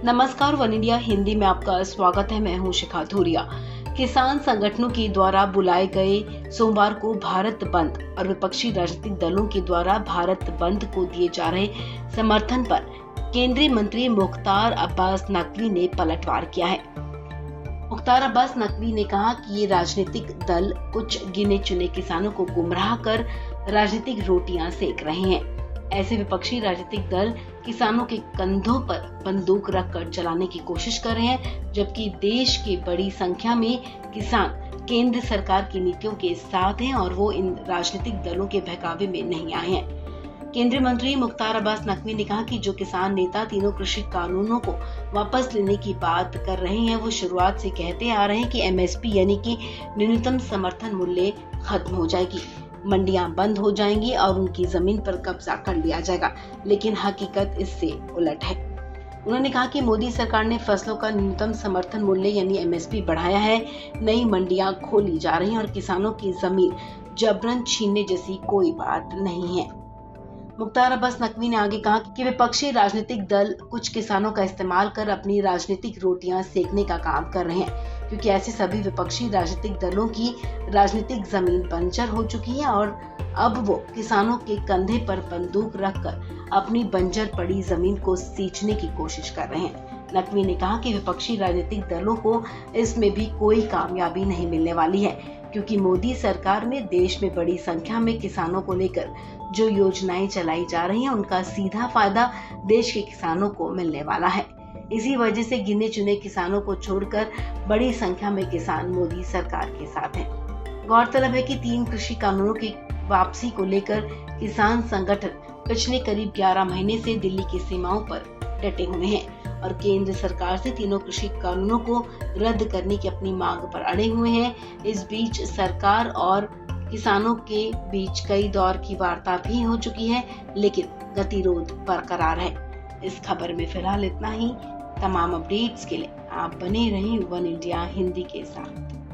नमस्कार, one India Hindi में आपका स्वागत है। मैं हूं शिखा धूरिया। किसान संगठनों के द्वारा बुलाए गए सोमवार को भारत बंद और विपक्षी राजनीतिक दलों के द्वारा भारत बंद को दिए जा रहे समर्थन पर केंद्रीय मंत्री मुख्तार अब्बास नकवी ने पलटवार किया है। मुख्तार अब्बास नकवी ने कहा कि ये राजनीतिक दल कुछ गिने चुने किसानों को गुमराह कर राजनीतिक रोटियां सेक रहे हैं। ऐसे विपक्षी राजनीतिक दल किसानों के कंधों पर बंदूक रखकर चलाने की कोशिश कर रहे हैं, जबकि देश की बड़ी संख्या में किसान केंद्र सरकार की नीतियों के साथ हैं और वो इन राजनीतिक दलों के बहकावे में नहीं आए हैं। केंद्रीय मंत्री मुख्तार अब्बास नकवी ने कहा कि जो किसान नेता तीनों कृषि कानूनों को वापस लेने की बात कर रहे हैं, वो शुरुआत से कहते आ रहे हैं कि एमएसपी यानी कि न्यूनतम समर्थन मूल्य खत्म हो जाएगी, मंडियां बंद हो जाएंगी और उनकी जमीन पर कब्जा कर लिया जाएगा, लेकिन हकीकत इससे उलट है। उन्होंने कहा कि मोदी सरकार ने फसलों का न्यूनतम समर्थन मूल्य यानी एमएसपी बढ़ाया है, नई मंडियां खोली जा रही हैं और किसानों की जमीन जबरन छीनने जैसी कोई बात नहीं है। मुख्तार अब्बास नकवी ने आगे कहा कि विपक्षी राजनीतिक दल कुछ किसानों का इस्तेमाल कर अपनी राजनीतिक रोटियां सेकने का काम कर रहे हैं, क्योंकि ऐसे सभी विपक्षी राजनीतिक दलों की राजनीतिक जमीन बंजर हो चुकी है और अब वो किसानों के कंधे पर बंदूक रखकर अपनी बंजर पड़ी जमीन को सींचने की कोशिश कर रहे हैं। नकवी ने कहा कि विपक्षी राजनीतिक दलों को इसमें भी कोई कामयाबी नहीं मिलने वाली है, क्योंकि मोदी सरकार में देश में बड़ी संख्या में किसानों को लेकर जो योजनाएं चलाई जा रही हैं, उनका सीधा फायदा देश के किसानों को मिलने वाला है। इसी वजह से गिने चुने किसानों को छोड़कर बड़ी संख्या में किसान मोदी सरकार के साथ हैं। गौरतलब है कि 3 कृषि कानूनों की वापसी को लेकर किसान संगठन पिछले करीब 11 महीने से दिल्ली की सीमाओं पर डटे हुए हैं और केंद्र सरकार से तीनों कृषि कानूनों को रद्द करने की अपनी मांग पर अड़े हुए हैं। इस बीच सरकार और किसानों के बीच कई दौर की वार्ता भी हो चुकी है, लेकिन गतिरोध बरकरार है। इस खबर में फिलहाल इतना ही। तमाम अपडेट्स के लिए आप बने रहें वन इंडिया हिंदी के साथ।